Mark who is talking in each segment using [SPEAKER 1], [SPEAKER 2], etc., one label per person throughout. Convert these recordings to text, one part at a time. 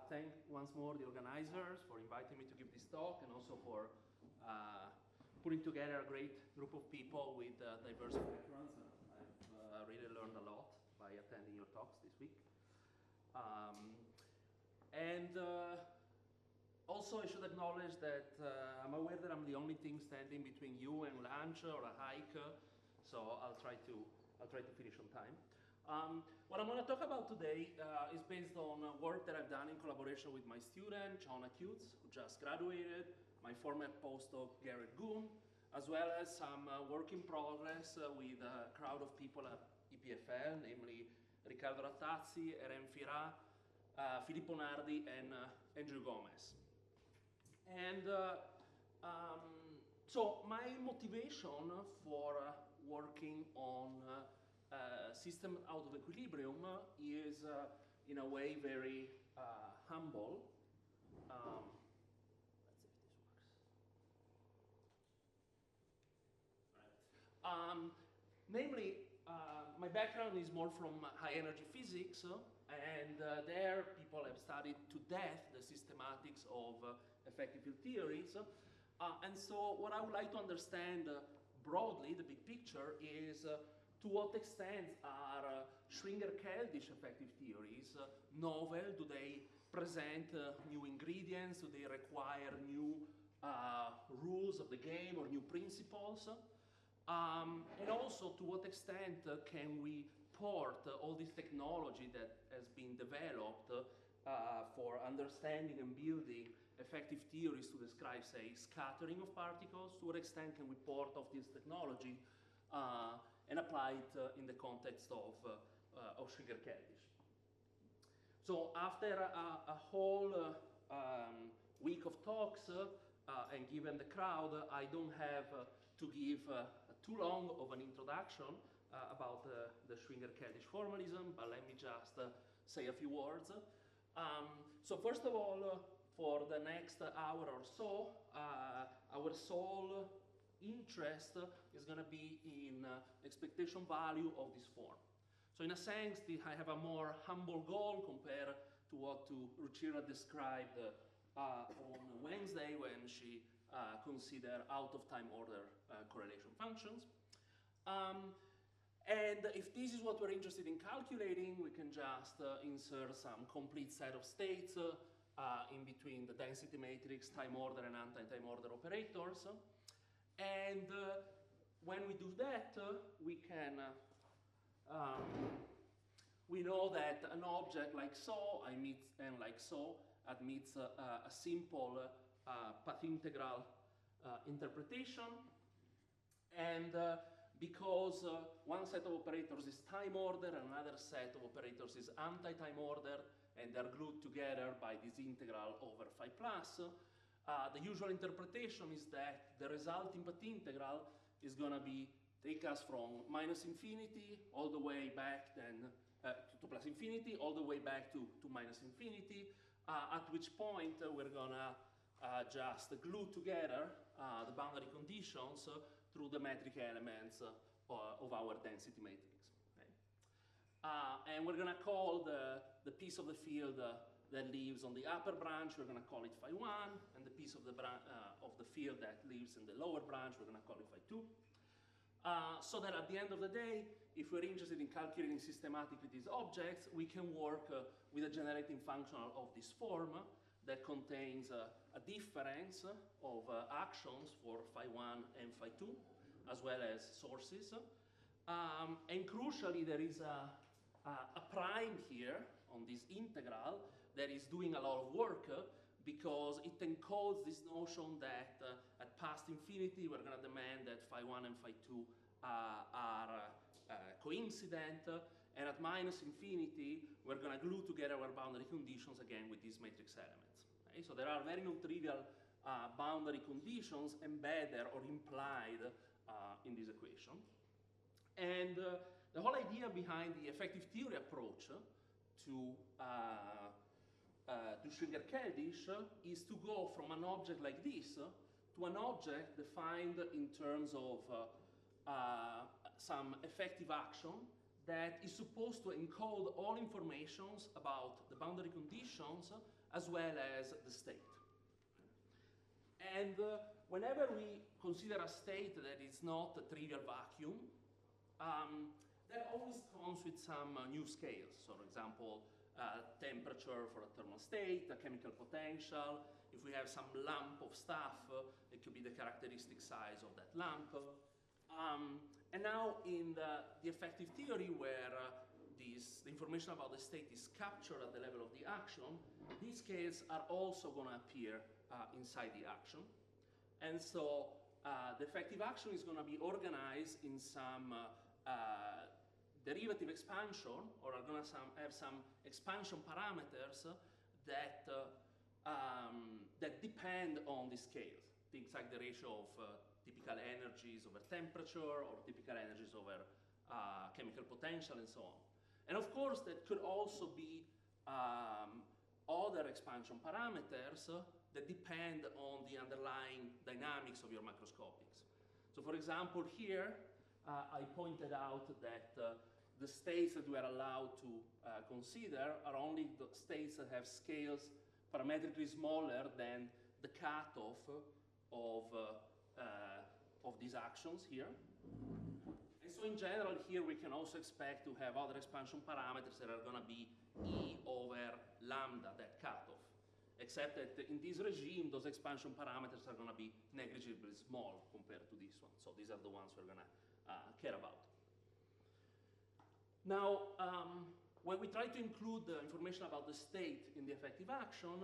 [SPEAKER 1] thank once more the organizers for inviting me to give this talk, and also for putting together a great group of people with diverse backgrounds. I've really learned a lot by attending your talks this week. Also, I should acknowledge that I'm aware that I'm the only thing standing between you and lunch or a hike, so I'll try to finish on time. What I'm going to talk about today is based on work that I've done in collaboration with my student, John Acutes, who just graduated, my former postdoc, Garrett Goon, as well as some work in progress with a crowd of people at EPFL, namely Riccardo Rattazzi, Eren Firà, Filippo Nardi, and Andrew Gomez. And so my motivation for working on system out of equilibrium is in a way very humble. Let's see if this works. Right. Namely, my background is more from high energy physics, and there people have studied to death the systematics of effective field theories. And so what I would like to understand broadly, the big picture, is to what extent are Schwinger-Keldysh effective theories novel? Do they present new ingredients? Do they require new rules of the game or new principles? And also, to what extent can we port all this technology that has been developed for understanding and building effective theories to describe, say, scattering of particles? To what extent can we port off this technology and apply it in the context of Schwinger-Keldysh? So after a whole week of talks, and given the crowd, I don't have to give too long of an introduction about the Schwinger-Keldysh formalism, but let me just say a few words. So first of all, for the next hour or so, our sole interest is going to be in expectation value of this form. So in a sense, I have a more humble goal compared to what Ruchira described on Wednesday when she considered out-of-time order correlation functions. And if this is what we're interested in calculating, we can just insert some complete set of states in between the density matrix, time order, and anti-time order operators. And when we do that, we can, we know that an object like so and like so admits a simple path integral interpretation. And because one set of operators is time order and another set of operators is anti-time order, and they're glued together by this integral over phi plus, the usual interpretation is that the resulting path integral is going to be take us from minus infinity all the way back then to plus infinity, all the way back to minus infinity, at which point we're going to just glue together the boundary conditions through the metric elements of our density matrix. Okay? And we're going to call the piece of the field that lives on the upper branch, we're going to call it phi 1, and the piece of the field that lives in the lower branch, we're going to call it phi 2. So that at the end of the day, if we're interested in calculating systematically these objects, we can work with a generating function of this form that contains a difference of actions for phi 1 and phi 2, as well as sources. And crucially, there is a prime here on this integral that is doing a lot of work because it encodes this notion that at past infinity we're going to demand that phi 1 and phi 2 are coincident, and at minus infinity we're going to glue together our boundary conditions again with these matrix elements. Okay? So there are very non-trivial boundary conditions embedded or implied in this equation. And the whole idea behind the effective theory approach to Schwinger-Keldysh is to go from an object like this to an object defined in terms of some effective action that is supposed to encode all informations about the boundary conditions as well as the state. And whenever we consider a state that is not a trivial vacuum, that always comes with some new scales. So, for example, temperature for a thermal state, a chemical potential. If we have some lump of stuff, it could be the characteristic size of that lump. And now in the effective theory, where the information about the state is captured at the level of the action, these scales are also going to appear inside the action. And so the effective action is going to be organized in some derivative expansion, or are going to have some expansion parameters that, that depend on the scales. Things like the ratio of typical energies over temperature, or typical energies over chemical potential, and so on. And of course, that could also be other expansion parameters that depend on the underlying dynamics of your macroscopics. So for example, here, I pointed out that the states that we are allowed to consider are only the states that have scales parametrically smaller than the cutoff of these actions here. And so in general, here we can also expect to have other expansion parameters that are going to be E over lambda, that cutoff. Except that in this regime, those expansion parameters are going to be negligibly small compared to this one. So these are the ones we're going to care about. Now, when we try to include the information about the state in the effective action,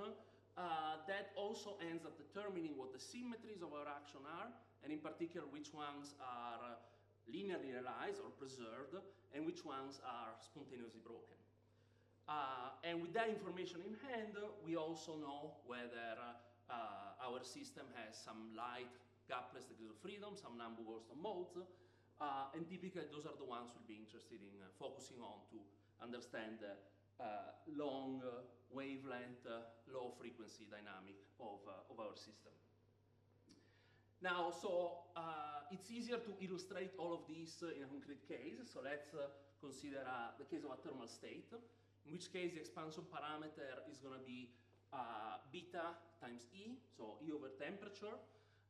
[SPEAKER 1] that also ends up determining what the symmetries of our action are, and in particular, which ones are linearly realized or preserved, and which ones are spontaneously broken. And with that information in hand, we also know whether our system has some light gapless degrees of freedom, some non-Woolston modes, and typically those are the ones we'll be interested in focusing on to understand the long wavelength, low frequency dynamic of our system. Now, so it's easier to illustrate all of these in a concrete case. So let's consider the case of a thermal state, in which case the expansion parameter is going to be beta times E, so E over temperature.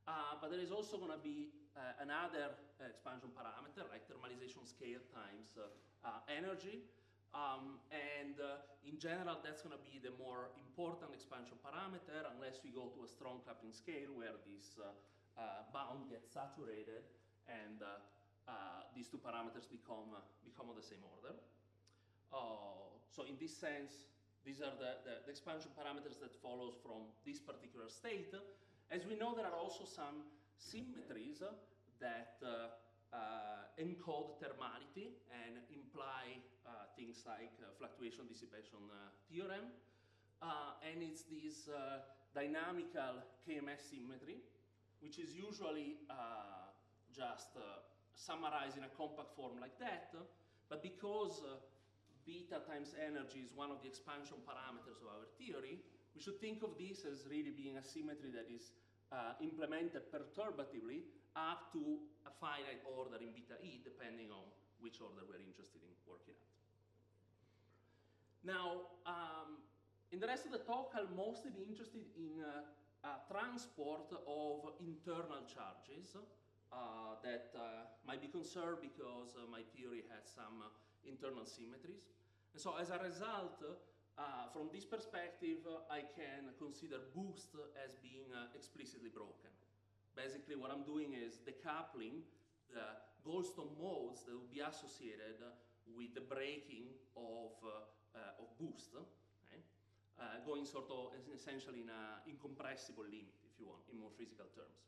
[SPEAKER 1] But there is also going to be another expansion parameter, like thermalization scale times energy. In general, that's going to be the more important expansion parameter, unless we go to a strong clapping scale where this bound gets saturated and these two parameters become of the same order. So in this sense, these are the expansion parameters that follows from this particular state. As we know, there are also some symmetries that encode thermality and imply things like fluctuation dissipation theorem. And it's this dynamical KMS symmetry, which is usually just summarized in a compact form like that. But because beta times energy is one of the expansion parameters of our theory, we should think of this as really being a symmetry that is implemented perturbatively up to a finite order in beta E, depending on which order we're interested in working at. Now, in the rest of the talk, I'll mostly be interested in transport of internal charges that might be conserved because my theory has some internal symmetries. And so as a result, from this perspective, I can consider boost as being explicitly broken. Basically, what I'm doing is decoupling the Goldstone modes that will be associated with the breaking of boost, okay? Going sort of essentially in an incompressible limit, if you want, in more physical terms.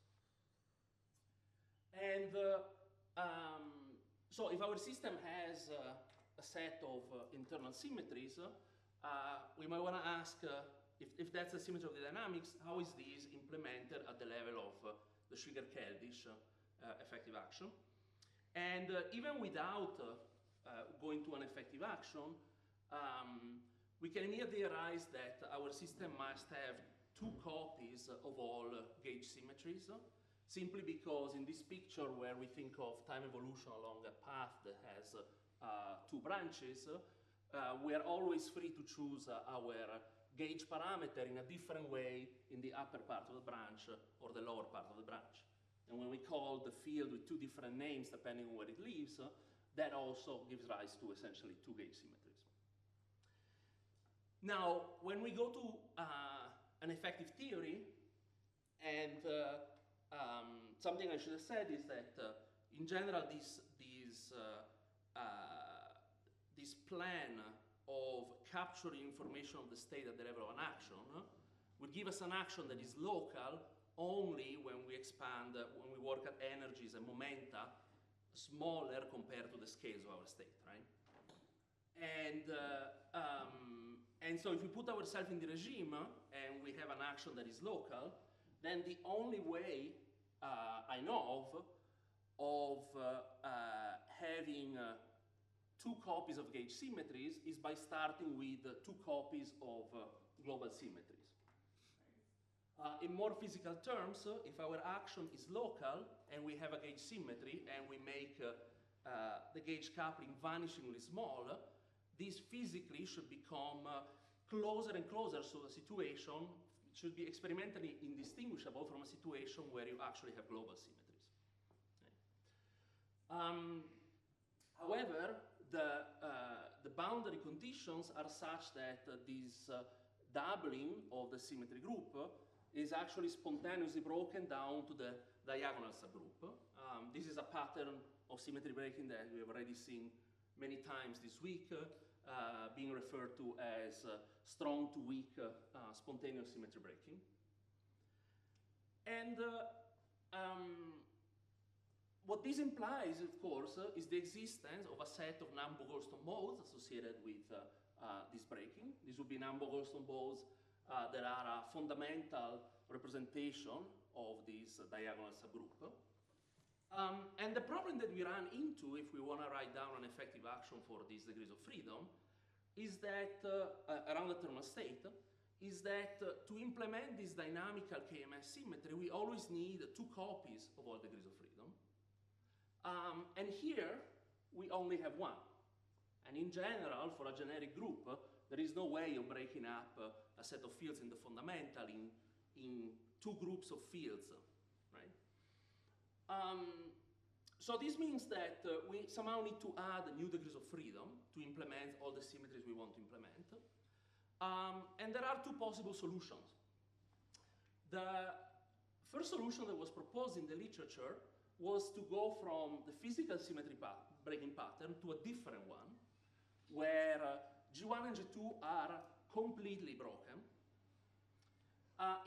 [SPEAKER 1] And so if our system has a set of internal symmetries, we might want to ask if that's the symmetry of the dynamics, how is this implemented at the level of the Schwinger-Keldysh effective action? And even without going to an effective action, we can immediately realize that our system must have two copies of all gauge symmetries, simply because in this picture where we think of time evolution along a path that has two branches, we are always free to choose our gauge parameter in a different way in the upper part of the branch or the lower part of the branch. And when we call the field with two different names depending on where it lives, that also gives rise to essentially two gauge symmetries. Now, when we go to an effective theory, and something I should have said is that in general this plan of capturing information of the state at the level of an action would give us an action that is local only when we expand, when we work at energies and momenta smaller compared to the scales of our state, right? And so if we put ourselves in the regime and we have an action that is local, then the only way I know of having two copies of gauge symmetries is by starting with two copies of global symmetries. In more physical terms, if our action is local and we have a gauge symmetry and we make the gauge coupling vanishingly small, this physically should become closer and closer to a situation, should be experimentally indistinguishable from a situation where you actually have global symmetries. However, the boundary conditions are such that this doubling of the symmetry group is actually spontaneously broken down to the diagonal subgroup. This is a pattern of symmetry breaking that we have already seen many times this week, being referred to as strong to weak spontaneous symmetry breaking. And what this implies, of course, is the existence of a set of Nambo-Goldstone modes associated with this breaking. These would be Nambo-Goldstone modes that are a fundamental representation of this diagonal subgroup. And the problem that we run into if we want to write down an effective action for these degrees of freedom is that, around the thermal state, is that to implement this dynamical KMS symmetry, we always need two copies of all degrees of freedom. And here, we only have one. And in general, for a generic group, there is no way of breaking up a set of fields in the fundamental in two groups of fields, right? So this means that we somehow need to add new degrees of freedom to implement all the symmetries we want to implement. And there are two possible solutions. The first solution that was proposed in the literature was to go from the physical symmetry breaking pattern to a different one, where G1 and G2 are completely broken,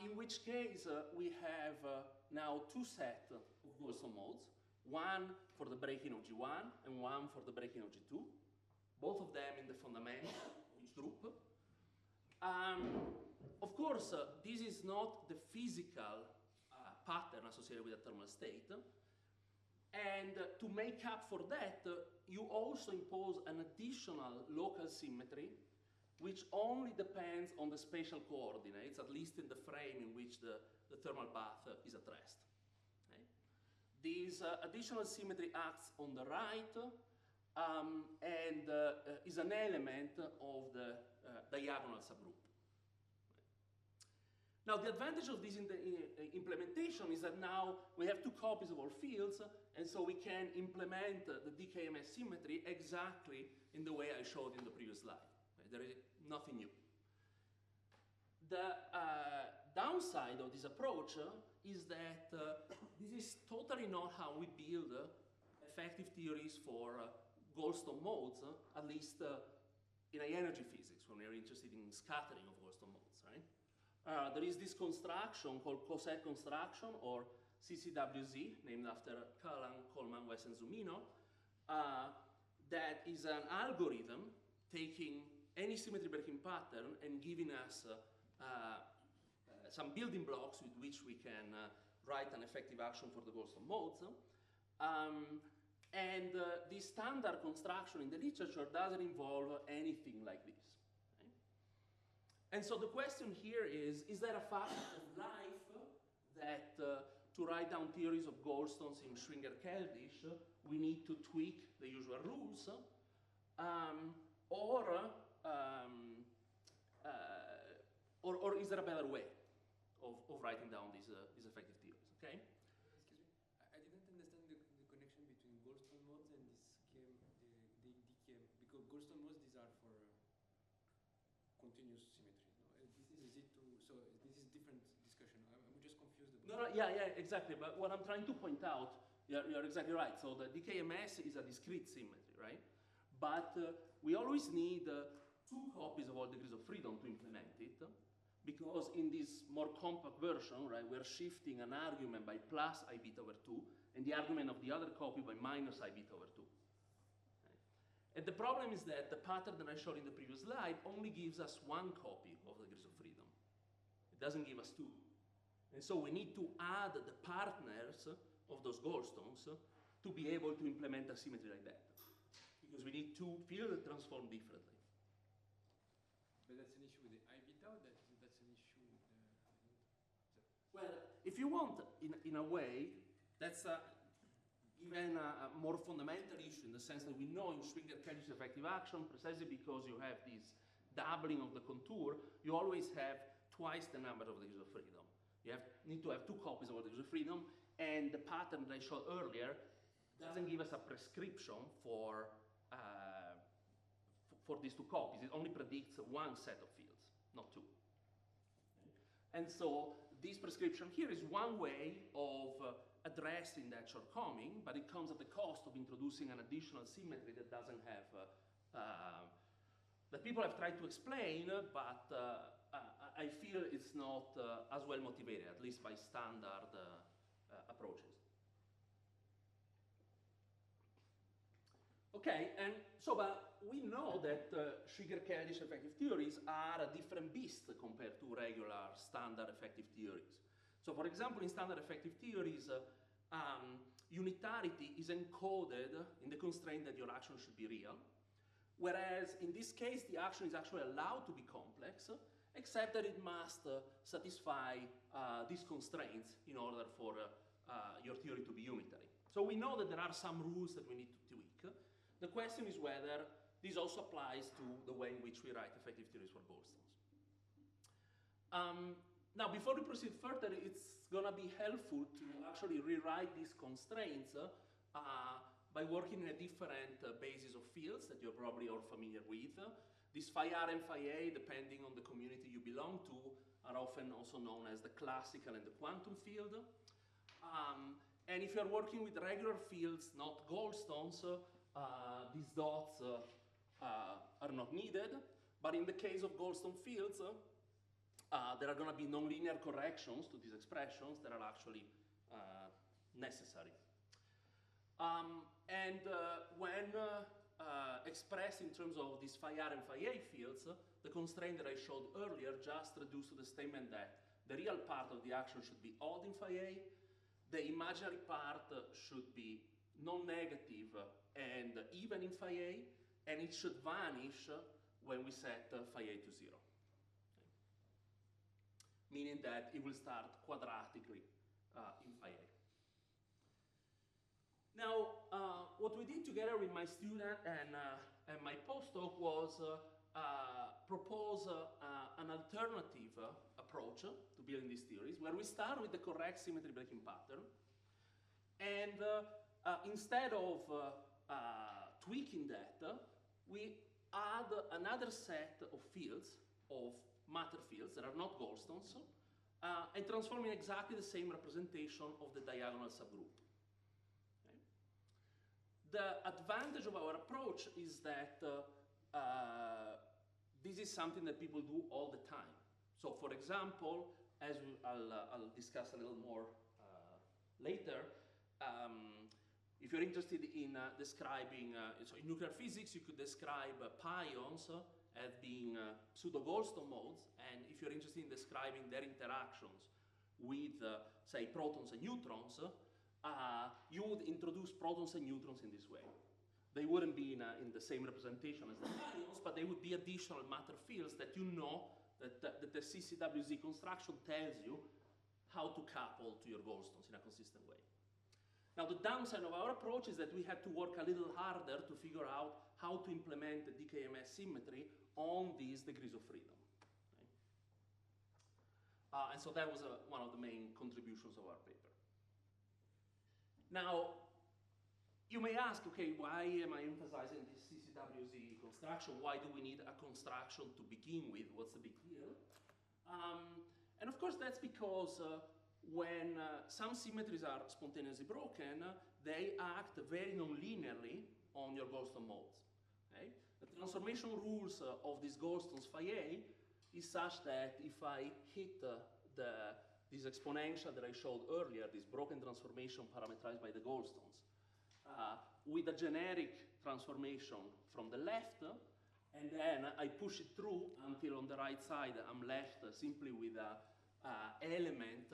[SPEAKER 1] in which case we have now two sets of Goldstone modes, one for the breaking of G1 and one for the breaking of G2, both of them in the fundamental of each group. Of course, this is not the physical pattern associated with a thermal state. And to make up for that, you also impose an additional local symmetry, which only depends on the spatial coordinates, at least in the frame in which the thermal bath is at rest. Okay? This additional symmetry acts on the right and is an element of the diagonal subgroup. Now, the advantage of this implementation is that now we have two copies of all fields, and so we can implement the DKMS symmetry exactly in the way I showed in the previous slide. Right? There is nothing new. The downside of this approach is that this is totally not how we build effective theories for Goldstone modes, at least in high energy physics, when we're interested in scattering of Goldstone modes, right? There is this construction called Coset construction, or CCWZ, named after Cullen, Coleman, West, and Zumino, that is an algorithm taking any symmetry breaking pattern and giving us some building blocks with which we can write an effective action for the Goldstone modes. And the standard construction in the literature doesn't involve anything like this. And so the question here is there a fact of life that to write down theories of Goldstones in Schwinger-Keldysh, we need to tweak the usual rules? or, um, or is there a better way of writing down these effective theories? Okay.
[SPEAKER 2] Excuse me, I didn't understand the connection between Goldstone modes and this KM, the DKM, because Goldstone modes, these are for continuous symmetry. No? This is Z2, so this is different discussion. I'm just confused about
[SPEAKER 1] Yeah, exactly. But what I'm trying to point out, you're exactly right. So the DKMS is a discrete symmetry, right? But we always need 2 copies of all degrees of freedom to implement it, because in this more compact version, right, we're shifting an argument by plus I beta over 2, and the argument of the other copy by minus I beta over 2. Right? And the problem is that the pattern that I showed in the previous slide only gives us 1 copy of the degrees of freedom. It doesn't give us 2. And so we need to add the partners of those Goldstones to be able to implement a symmetry like that, because we need 2 fields that transform differently.
[SPEAKER 2] But that's an issue with the I beta, or that's an issue with the...
[SPEAKER 1] Well, if you want, in a way, that's even a more fundamental issue, in the sense that we know in Schwinger-Keldysh effective action, precisely because you have this doubling of the contour, you always have twice the number of degrees of freedom. You need to have 2 copies of all degrees of freedom, and the pattern that I showed earlier doesn't give us a prescription for these 2 copies. It only predicts 1 set of fields, not 2. And so this prescription here is one way of addressing that shortcoming, but it comes at the cost of introducing an additional symmetry that doesn't have, that people have tried to explain, but I feel it's not as well motivated, at least by standard approaches. Okay, and so but we know that Schwinger-Keldysh effective theories are a different beast compared to regular standard effective theories. So for example, in standard effective theories, unitarity is encoded in the constraint that your action should be real, whereas in this case, the action is actually allowed to be complex, except that it must satisfy these constraints in order for your theory to be unitary. So we know that there are some rules that we need to tweak. The question is whether this also applies to the way in which we write effective theories for Goldstones. Now, before we proceed further, it's going to be helpful to actually rewrite these constraints by working in a different basis of fields that you're probably all familiar with. These phi r and phi a, depending on the community you belong to, are often also known as the classical and the quantum field. And if you're working with regular fields, not Goldstones, these dots are not needed. But in the case of Goldstone fields, there are going to be nonlinear corrections to these expressions that are actually necessary. When expressed in terms of these phi r and phi a fields, the constraint that I showed earlier just reduced to the statement that the real part of the action should be odd in phi a, the imaginary part should be non-negative and even in phi a, and it should vanish when we set phi a to 0. Okay. Meaning that it will start quadratically in phi a. Now, what we did together with my student and my postdoc was propose an alternative approach to building these theories, where we start with the correct symmetry breaking pattern, and instead of tweaking that, we add another set of fields, of matter fields that are not Goldstones, and transform in exactly the same representation of the diagonal subgroup. Okay. The advantage of our approach is that this is something that people do all the time. So for example, as I'll discuss a little more later, if you're interested in describing, so in nuclear physics, you could describe pions as being pseudo-Goldstone modes, and if you're interested in describing their interactions with, say, protons and neutrons, you would introduce protons and neutrons in this way. They wouldn't be in the same representation as the pions, but they would be additional matter fields that you know that the CCWZ construction tells you how to couple to your Goldstones in a consistent way. Now, the downside of our approach is that we had to work a little harder to figure out how to implement the DKMS symmetry on these degrees of freedom. Okay? And so that was one of the main contributions of our paper. Now, you may ask, okay, why am I emphasizing this CCWZ construction? Why do we need a construction to begin with? What's the big deal? And of course, that's because when some symmetries are spontaneously broken, they act very non-linearly on your Goldstone modes. Okay? The transformation rules of these Goldstones phi A is such that if I hit this exponential that I showed earlier, this broken transformation parameterized by the Goldstones, with a generic transformation from the left, and then I push it through until on the right side I'm left simply with an element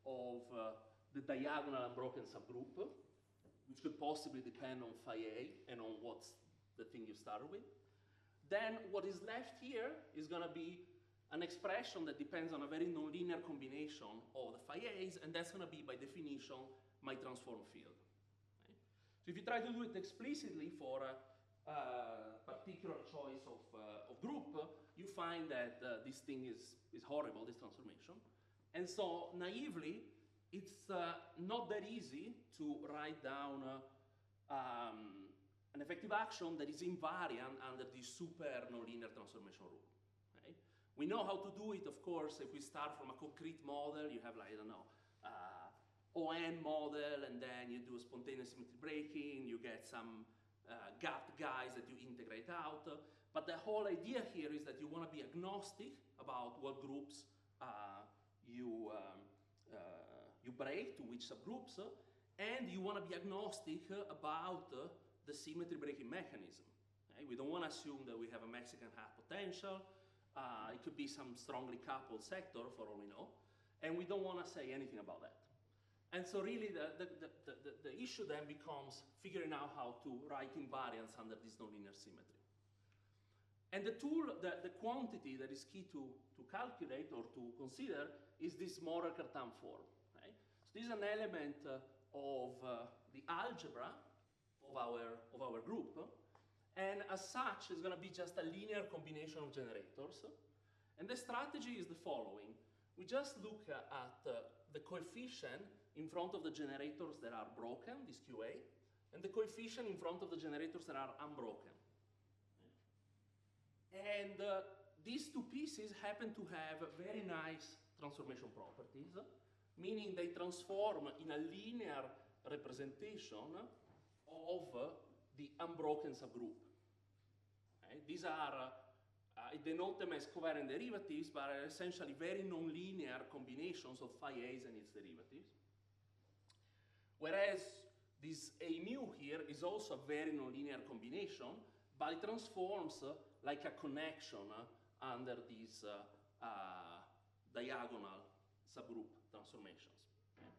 [SPEAKER 1] of the diagonal unbroken subgroup, which could possibly depend on phi A and on what's the thing you started with. Then what is left here is going to be an expression that depends on a very nonlinear combination of the phi A's, and that's going to be, by definition, my transform field. Okay? So if you try to do it explicitly for a particular choice of group, you find that this thing is horrible, this transformation. And so naively, it's not that easy to write down an effective action that is invariant under this super nonlinear transformation rule. Okay? We know how to do it, of course, if we start from a concrete model. You have, like, I don't know, ON model, and then you do spontaneous symmetry breaking, you get some gapped guys that you integrate out. But the whole idea here is that you want to be agnostic about what groups you break, to which subgroups, and you want to be agnostic about the symmetry breaking mechanism. Okay? We don't want to assume that we have a Mexican hat potential. It could be some strongly coupled sector, for all we know, and we don't want to say anything about that. And so really the issue then becomes figuring out how to write invariance under this nonlinear symmetry. And the tool, the quantity that is key to calculate or to consider is this Morel-Cartan form. Right? So this is an element of the algebra of our group, and as such, it's going to be just a linear combination of generators. And the strategy is the following. We just look at the coefficient in front of the generators that are broken, this QA, and the coefficient in front of the generators that are unbroken. And these two pieces happen to have very nice transformation properties, meaning they transform in a linear representation of the unbroken subgroup. Okay? These are, I denote them as covariant derivatives, but are essentially very nonlinear combinations of phi A's and its derivatives. Whereas this A mu here is also a very nonlinear combination, but it transforms like a connection under these diagonal subgroup transformations. Okay?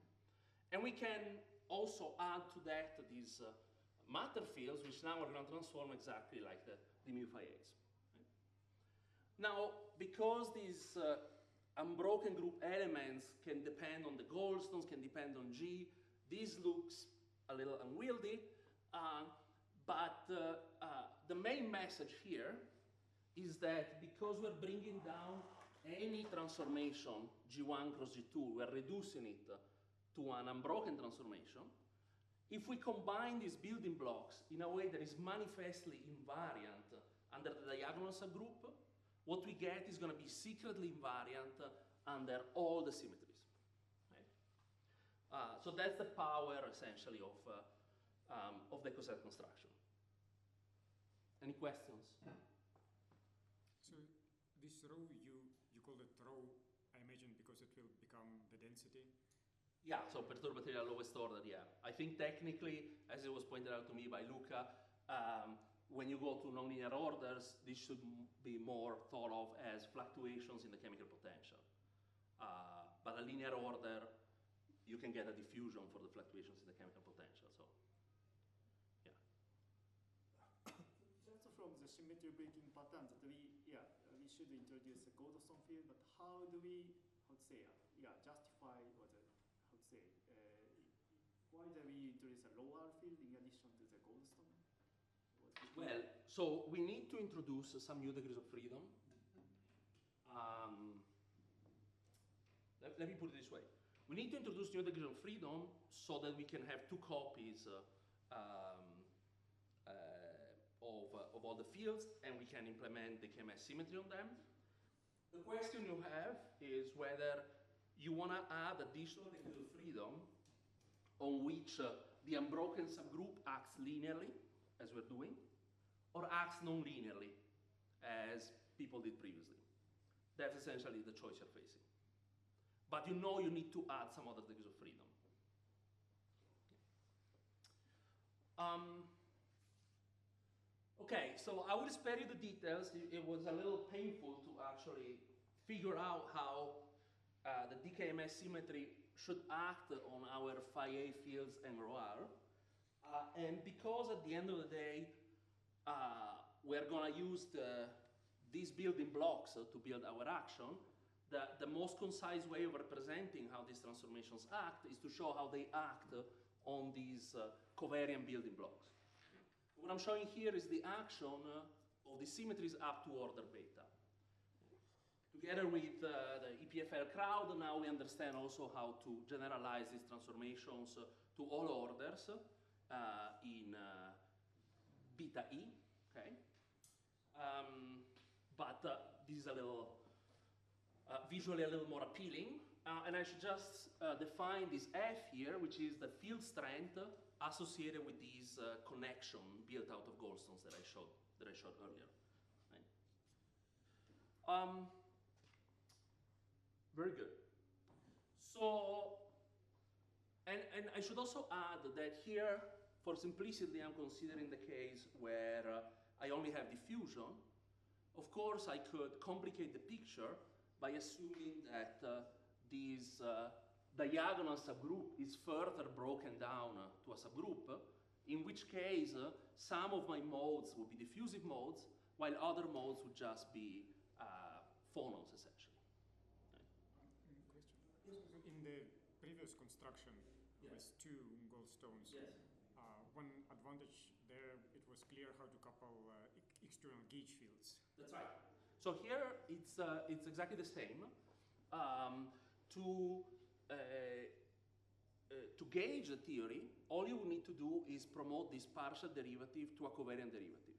[SPEAKER 1] And we can also add to that these matter fields, which now are going to transform exactly like the mu phi A's. Okay? Now, because these unbroken group elements can depend on the Goldstones, can depend on G, this looks a little unwieldy, but the main message here is that because we're bringing down any transformation, G1 cross G2, we're reducing it to an unbroken transformation. If we combine these building blocks in a way that is manifestly invariant under the diagonal subgroup, what we get is going to be secretly invariant under all the symmetries. So that's the power, essentially, of the coset construction. Any questions?
[SPEAKER 3] So this rho, you call it rho, I imagine, because it will become the density?
[SPEAKER 1] Yeah, so perturbative lowest order, yeah. I think technically, as it was pointed out to me by Luca, when you go to nonlinear orders, this should be more thought of as fluctuations in the chemical potential. But a linear order, you can get a diffusion for the fluctuations in the chemical potential. So, yeah.
[SPEAKER 4] Just from the symmetry breaking pattern that we should introduce a Goldstone field, but how do we, justify or Why do we introduce a rho R field in addition to the Goldstone?
[SPEAKER 1] Well, so we need to introduce some new degrees of freedom. Let me put it this way. We need to introduce new degrees of freedom so that we can have two copies of all the fields, and we can implement the KMS symmetry on them. The question you have is whether you want to add additional degrees of freedom on which the unbroken subgroup acts linearly, as we're doing, or acts non-linearly, as people did previously. That's essentially the choice you're facing. But you know you need to add some other degrees of freedom. Okay, so I will spare you the details. It was a little painful to actually figure out how the DKMS symmetry should act on our phi A fields and rho R. And because at the end of the day, we're going to use these building blocks to build our action, the most concise way of representing how these transformations act is to show how they act on these covariant building blocks. What I'm showing here is the action of the symmetries up to order beta. Together with the EPFL crowd, now we understand also how to generalize these transformations to all orders in beta E, okay? But this is a little, visually a little more appealing. And I should just define this F here, which is the field strength associated with these connection built out of Goldstones that I showed earlier. Right? Very good. So, and I should also add that here, for simplicity, I'm considering the case where I only have diffusion. Of course, I could complicate the picture by assuming that this diagonal subgroup is further broken down to a subgroup, in which case some of my modes would be diffusive modes, while other modes would just be phonons, essentially.
[SPEAKER 3] Question. In the previous construction with two Goldstones, one advantage there, it was clear how to couple external gauge fields.
[SPEAKER 1] That's right. So here it's exactly the same. To gauge the theory, all you need to do is promote this partial derivative to a covariant derivative,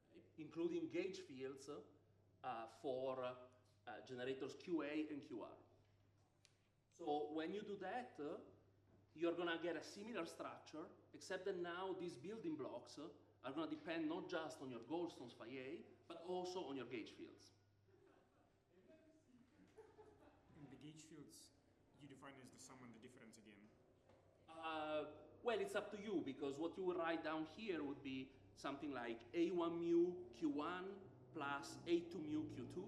[SPEAKER 1] okay? Including gauge fields for generators QA and QR. So when you do that, you're going to get a similar structure, except that now these building blocks are going to depend not just on your Goldstones phi A, but also on your gauge fields.
[SPEAKER 3] And the gauge fields you define as the sum and the difference again?
[SPEAKER 1] Well, it's up to you, because what you would write down here would be something like A1 mu Q1 plus A2 mu Q2.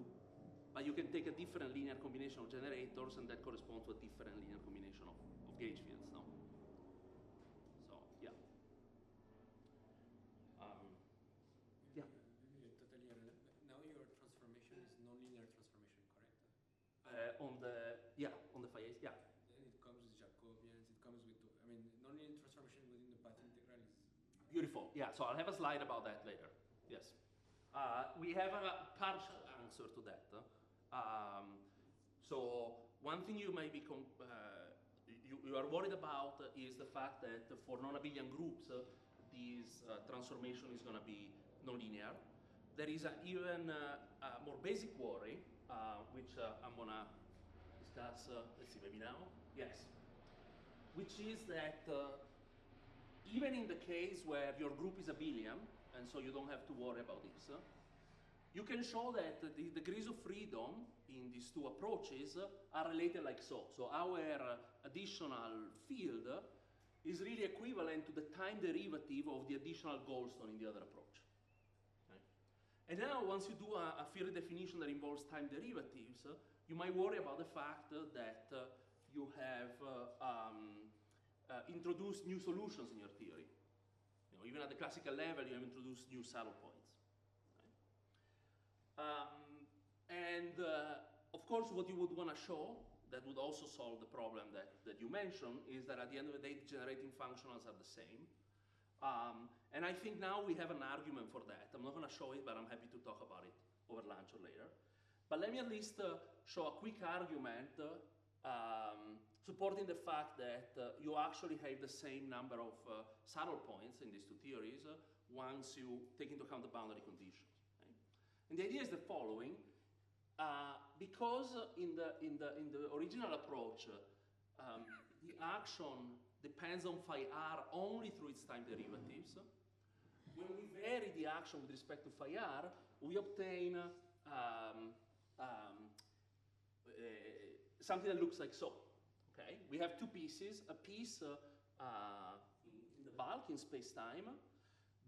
[SPEAKER 1] But you can take a different linear combination of generators, and that corresponds to a different linear combination of gauge fields, no? So, yeah. Yeah.
[SPEAKER 2] Totally irrelevant. Now your transformation is nonlinear transformation, correct?
[SPEAKER 1] On the phi A's, yeah.
[SPEAKER 2] Then it comes with Jacobians, it comes with, nonlinear transformation within the path integral is...
[SPEAKER 1] Beautiful, yeah, so I'll have a slide about that later, yes. We have a partial answer to that. So one thing you may be, you are worried about is the fact that for non-abelian groups, this transformation is going to be nonlinear. There is an even more basic worry, which I'm going to discuss, let's see, maybe now? Yes. Which is that even in the case where your group is abelian, and so you don't have to worry about this, you can show that the degrees of freedom in these two approaches are related like so. So our additional field is really equivalent to the time derivative of the additional Goldstone in the other approach. Okay? And now once you do a field definition that involves time derivatives, you might worry about the fact that you have introduced new solutions in your theory. You know, even at the classical level, you have introduced new saddle points. Right? Of course, what you would want to show that would also solve the problem that you mentioned, is that at the end of the day, the generating functionals are the same. And I think now we have an argument for that. I'm not going to show it, but I'm happy to talk about it over lunch or later. But let me at least show a quick argument supporting the fact that you actually have the same number of saddle points in these two theories once you take into account the boundary conditions. Okay? And the idea is the following. Because in the original approach, the action depends on phi r only through its time derivatives. When we vary the action with respect to phi r, we obtain something that looks like so. Okay, we have two pieces: a piece in the bulk in space-time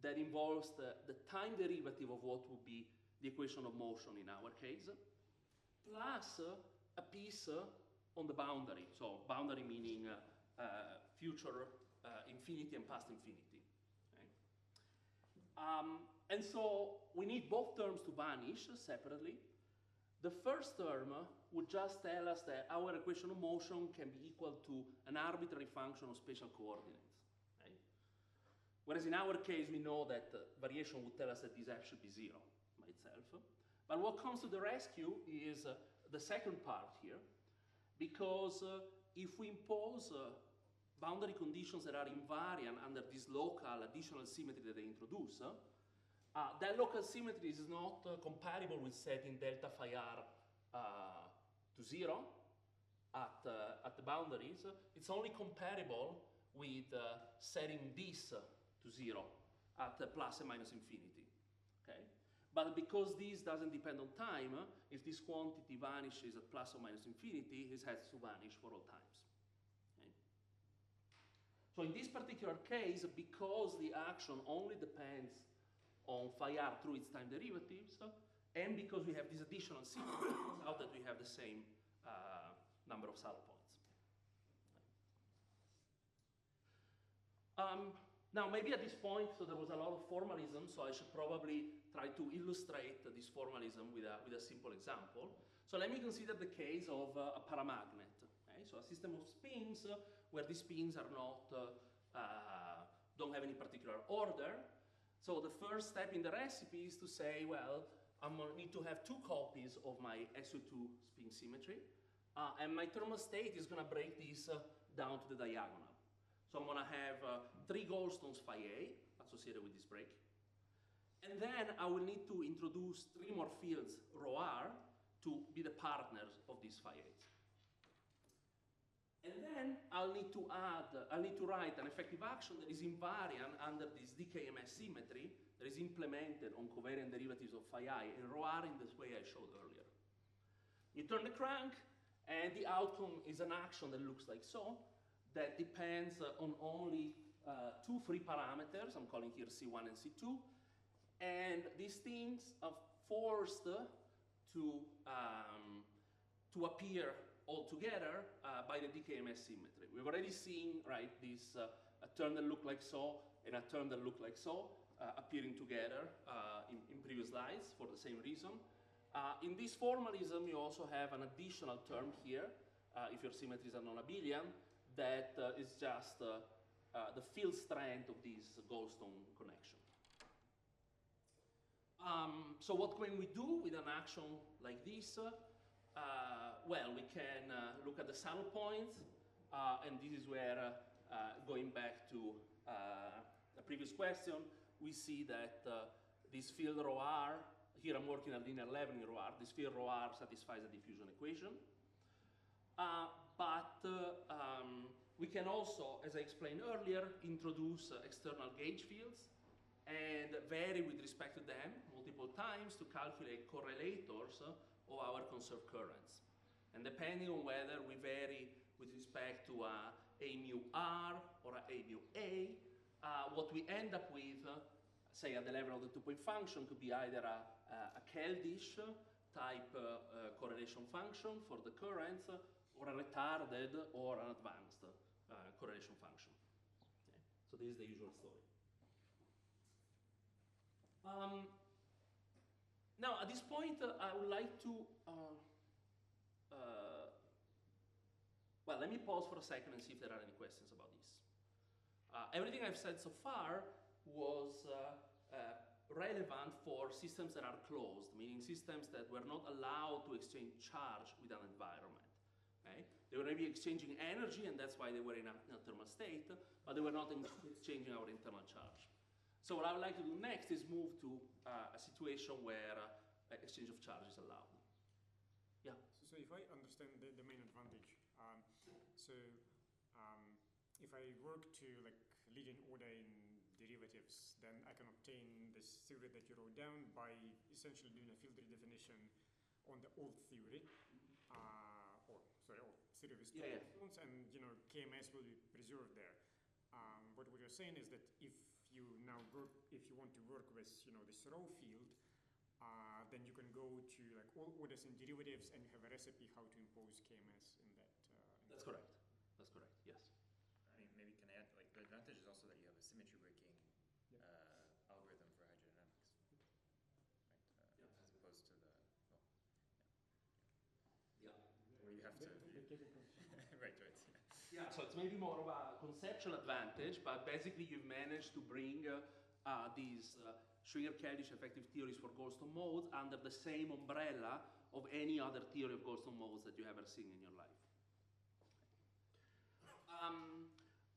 [SPEAKER 1] that involves the time derivative of what would be the equation of motion in our case, plus a piece on the boundary. So boundary meaning future infinity and past infinity. Okay? And so we need both terms to vanish separately. The first term would just tell us that our equation of motion can be equal to an arbitrary function of spatial coordinates. Okay? Whereas in our case, we know that variation would tell us that this f should be 0 by itself. But what comes to the rescue is the second part here, because if we impose boundary conditions that are invariant under this local additional symmetry that they introduce, that local symmetry is not compatible with setting delta phi r to 0 at the boundaries. It's only compatible with setting this to 0 at plus and minus infinity. Okay? But because this doesn't depend on time, if this quantity vanishes at plus or minus infinity, it has to vanish for all times. Okay? So in this particular case, because the action only depends on phi r through its time derivatives, and because we have this additional symmetry, it turns out that we have the same number of saddle points. Now, maybe at this point, so there was a lot of formalism, so I should probably try to illustrate this formalism with a simple example. So let me consider the case of a paramagnet. Okay? So a system of spins where these spins are not, don't have any particular order. So the first step in the recipe is to say, well, I'm going to need to have two copies of my SO2 spin symmetry, and my thermal state is going to break this down to the diagonal. So I'm going to have 3 Goldstones phi A associated with this break. And then I will need to introduce 3 more fields rho r to be the partners of these phi A's. And then I'll need to write an effective action that is invariant under this DKMS symmetry that is implemented on covariant derivatives of phi I and rho r in this way I showed earlier. You turn the crank, and the outcome is an action that looks like so, that depends on only 2 free parameters. I'm calling here C1 and C2. And these things are forced to appear all together by the DKMS symmetry. We've already seen, right, this a term that looked like so and a term that looked like so appearing together in previous slides for the same reason. In this formalism, you also have an additional term here, if your symmetries are non-abelian, that is just the field strength of this Goldstone connection. So what can we do with an action like this? Well, we can look at the saddle points, and this is where, going back to the previous question, we see that this field rho r, here I'm working at linear leveling rho r, this field rho r satisfies the diffusion equation. But we can also, as I explained earlier, introduce external gauge fields and vary with respect to them multiple times to calculate correlators of our conserved currents. And depending on whether we vary with respect to a mu r or a mu a, what we end up with, say at the level of the 2-point function, could be either a Keldysh type correlation function for the currents, or a retarded or an advanced correlation function. Okay? So this is the usual story. Now, at this point, I would like to let me pause for a second and see if there are any questions about this. Everything I've said so far was relevant for systems that are closed, meaning systems that were not allowed to exchange charge with an environment. Okay? They were maybe exchanging energy, and that's why they were in a thermal state, but they were not exchanging our internal charge. So what I would like to do next is move to a situation where exchange of charge is allowed. Yeah?
[SPEAKER 3] So if I understand the main advantage, if I work to like leading order in derivatives, then I can obtain this theory that you wrote down by essentially doing a field redefinition on the old theory, old theory with stones, and KMS will be preserved there. What you're saying is that if you want to work with this row field, then you can go to like all orders and derivatives, and you have a recipe how to impose KMS in that.
[SPEAKER 1] That's correct. That's correct. Yes.
[SPEAKER 5] I mean, maybe can I add, like, the advantage is also that you have a symmetry breaking algorithm for hydrodynamics, right? As opposed to the, where you have to. Right.
[SPEAKER 1] Yeah, so it's maybe more of a conceptual advantage, but basically you've managed to bring these Schwinger-Keldysh effective theories for Goldstone modes under the same umbrella of any other theory of Goldstone modes that you ever seen in your life.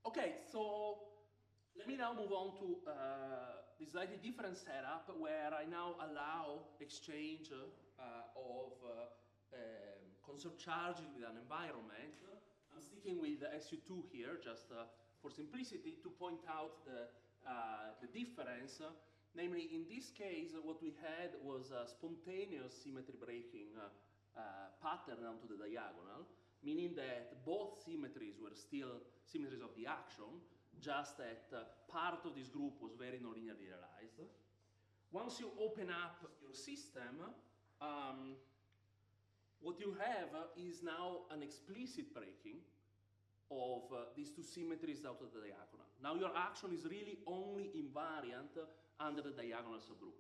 [SPEAKER 1] Okay, so let me now move on to this slightly different setup where I now allow exchange of conserved charges with an environment. I'm sticking with the SU2 here, just for simplicity, to point out the difference. Namely, in this case, what we had was a spontaneous symmetry breaking pattern down to the diagonal, meaning that both symmetries were still symmetries of the action, just that part of this group was very nonlinearly realized. Once you open up your system, what you have is now an explicit breaking of these two symmetries out of the diagonal. Now your action is really only invariant under the diagonal subgroup.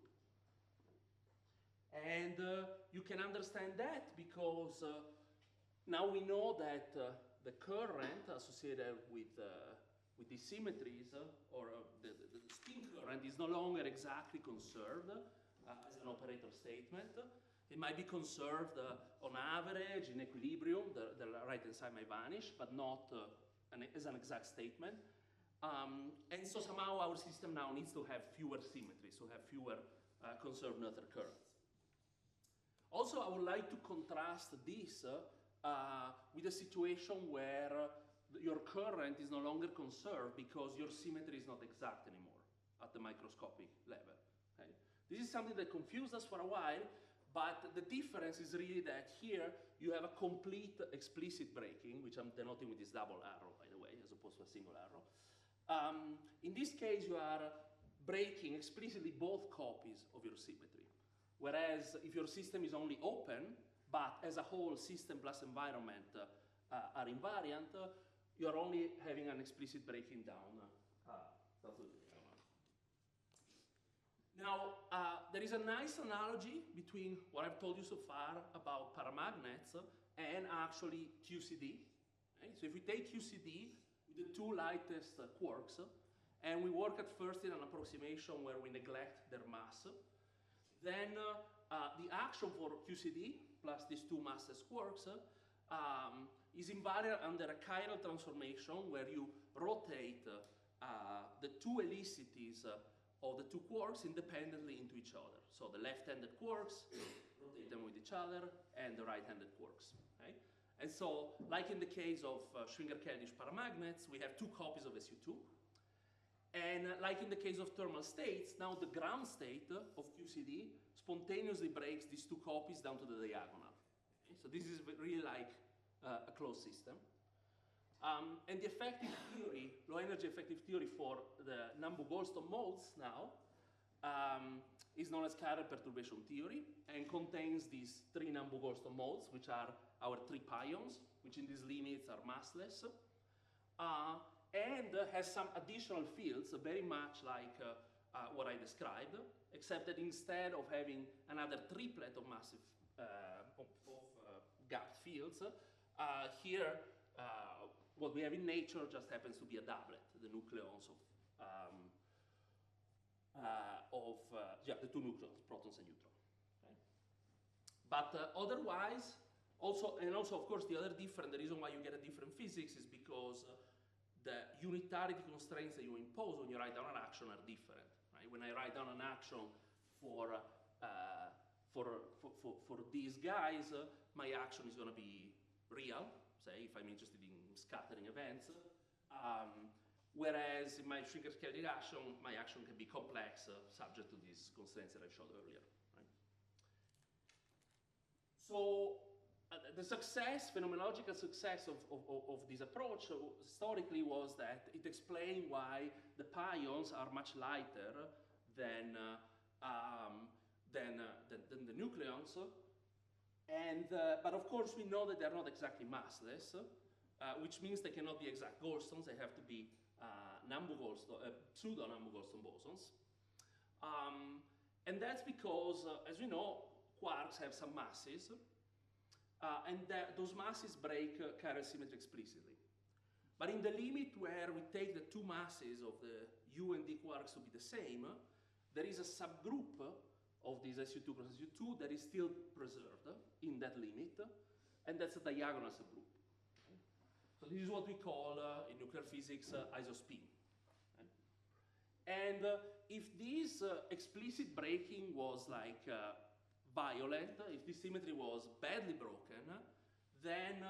[SPEAKER 1] And you can understand that because now we know that the current associated with these symmetries, or the spin current, is no longer exactly conserved as an operator statement. It might be conserved on average, in equilibrium, the right-hand side may vanish, but not as an exact statement. And so somehow our system now needs to have fewer symmetries, to have fewer conserved neutral currents. Also, I would like to contrast this with a situation where your current is no longer conserved because your symmetry is not exact anymore at the microscopic level. Okay? This is something that confused us for a while, but the difference is really that here you have a complete explicit breaking, which I'm denoting with this double arrow, by the way, as opposed to a single arrow. In this case, you are breaking explicitly both copies of your symmetry. Whereas if your system is only open, but as a whole system plus environment are invariant, you're only having an explicit breaking down. Now, there is a nice analogy between what I've told you so far about paramagnets and actually QCD. Okay? So if we take QCD with the two lightest quarks, and we work at first in an approximation where we neglect their mass, then the action for QCD plus these two massless quarks is invariant under a chiral transformation where you rotate the two helicities of the two quarks independently into each other. So the left-handed quarks rotate them with each other, and the right-handed quarks. Okay? And so, like in the case of Schwinger-Keldysh paramagnets, we have two copies of SU2. And like in the case of thermal states, now the ground state of QCD spontaneously breaks these two copies down to the diagonal. Okay? So this is really like a closed system. And the effective theory, low-energy effective theory for the Nambu-Goldstone modes now is known as chiral perturbation theory and contains these three Nambu-Goldstone modes, which are our three pions, which in these limits are massless, and has some additional fields, very much like what I described, except that instead of having another triplet of massive gapped fields, here what we have in nature just happens to be a doublet, the nucleons the two nucleons, protons and neutrons. Okay? But otherwise, also of course the reason why you get a different physics is because the unitarity constraints that you impose when you write down an action are different. Right? When I write down an action for these guys, my action is going to be real, say, if I'm interested in scattering events. Whereas in my Schwinger-Kelvin action, my action can be complex, subject to these constraints that I showed earlier. Right? So the phenomenological success of this approach historically was that it explained why the pions are much lighter than the nucleons. But of course, we know that they're not exactly massless, which means they cannot be exact Goldstones. They have to be pseudo-Nambu-Goldstone bosons. And that's because, as we know, quarks have some masses, and those masses break chiral symmetry explicitly. But in the limit where we take the two masses of the U and D quarks to be the same, there is a subgroup of this SU2 plus SU2 that is still preserved in that limit, and that's a diagonal subgroup. Okay? So this is what we call, in nuclear physics, isospin. Okay? And if this explicit breaking was like violent, if this symmetry was badly broken, then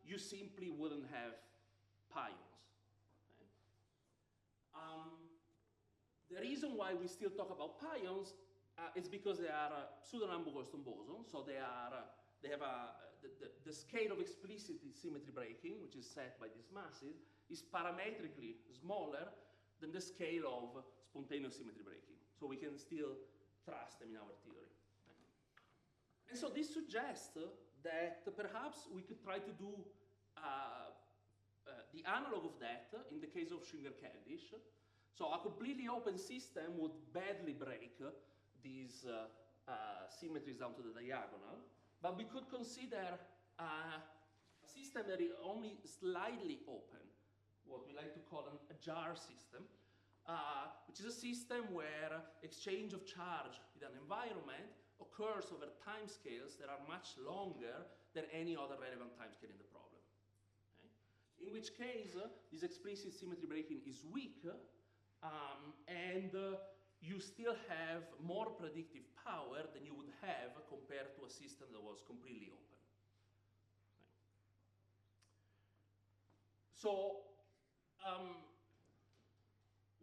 [SPEAKER 1] you simply wouldn't have pions. Okay? The reason why we still talk about pions is because they are pseudo-Nambu-Goldstone bosons, so they have the scale of explicit symmetry breaking, which is set by these masses, is parametrically smaller than the scale of spontaneous symmetry breaking. So we can still trust them in our theory. And so this suggests that perhaps we could try to do the analog of that in the case of Schwinger-Keldysh. So a completely open system would badly break these symmetries down to the diagonal, but we could consider a system that is only slightly open, what we like to call an Ajar system, which is a system where exchange of charge with an environment occurs over timescales that are much longer than any other relevant timescale in the problem. Okay? In which case, this explicit symmetry breaking is weak, and you still have more predictive power than you would have compared to a system that was completely open. Okay. So,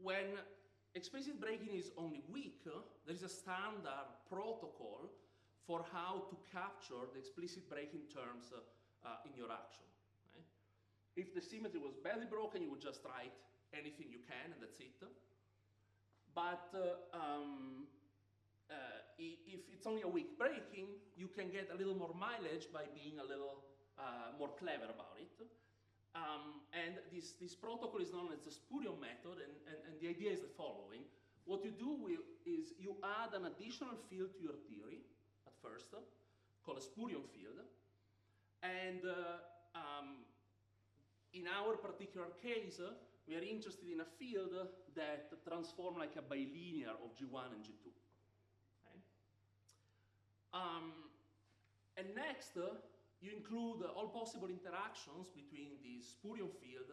[SPEAKER 1] when explicit breaking is only weak, there is a standard protocol for how to capture the explicit breaking terms in your action. Right? If the symmetry was badly broken, you would just write anything you can, and that's it. But if it's only a weak breaking, you can get a little more mileage by being a little more clever about it. And this protocol is known as the spurion method, and the idea is the following. What you do is you add an additional field to your theory at first, called a spurion field. And in our particular case, we are interested in a field that transforms like a bilinear of G1 and G2. Okay? And next, you include all possible interactions between the spurion field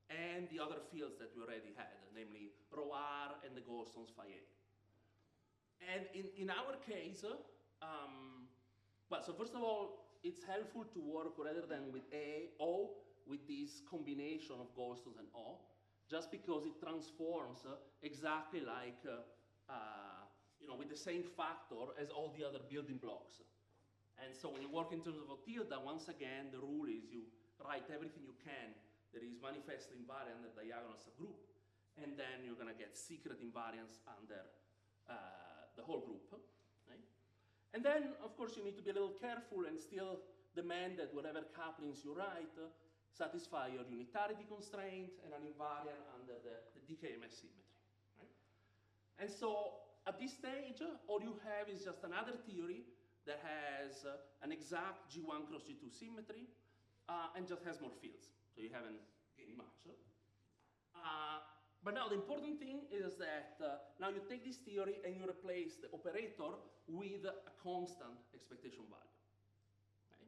[SPEAKER 1] and the other fields that we already had, namely rho r and the Goldstones phi a. And in our case, well, so first of all, it's helpful to work rather than with O, with this combination of Goldstones and O, just because it transforms exactly like, with the same factor as all the other building blocks. And so when you work in terms of a tilde, once again, the rule is you write everything you can that is manifestly invariant under diagonal subgroup, and then you're going to get secret invariance under the whole group. Right? And then, of course, you need to be a little careful and still demand that whatever couplings you write satisfy your unitarity constraint and an invariant under the DKMS symmetry. Right? And so at this stage, all you have is just another theory that has an exact G1 cross G2 symmetry, and just has more fields. So you haven't gained much. But now the important thing is that now you take this theory and you replace the operator with a constant expectation value. Okay?